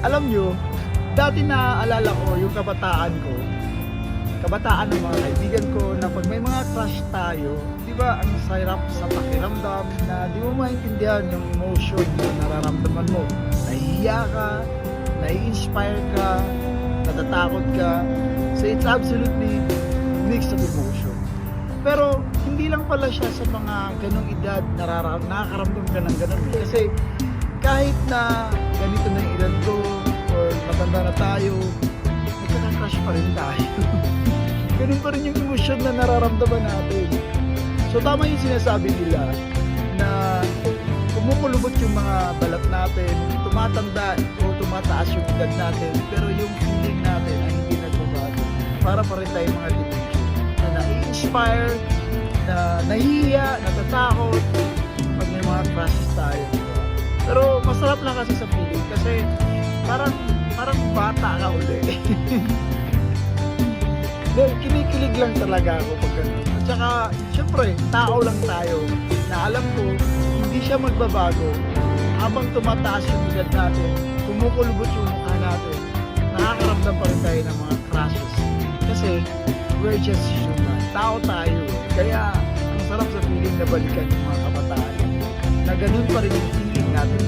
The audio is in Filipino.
Alam nyo, dati naaalala ko yung kabataan ko, kabataan ng mga kaibigan ko, na pag may mga crush tayo, di ba ang sarap sa pakiramdam na di mo maintindihan yung emotion na nararamdaman mo. Nahihiya ka, nai-inspire ka, natatakot ka. So it's absolutely mix of emotion. Pero hindi lang pala siya sa mga ganong edad nakakaramdam ka ng ganon. Kasi kahit na ganito na yung edad ko or matanda na tayo, nagkaka-crush pa rin tayo. Ganun pa rin yung emosyon na nararamdaman natin. So tama yung sinasabi nila na kumukulubot yung mga balat natin, tumatanda o tumataas yung edad natin, pero yung feeling natin ay hindi nagbabago. Para pa rin tayo mga teenager na nai-inspire, na nahihiya, natatakot pag may mga crushes tayo. Pero masarap lang kasi sa feeling kasi parang bata ka uli. Kinikilig lang talaga ako pag gano'n. At saka, syempre, tao lang tayo na alam ko, hindi siya magbabago. Habang tumataas yung edad natin, kumukulubot yung mukha natin, nakakaramdam pa rin tayo ng mga crushes. Kasi, we're just human. Tao tayo. Kaya, ang sarap sa feeling na balikan yung mga kabataan. Na ganun pa rin yung feeling natin.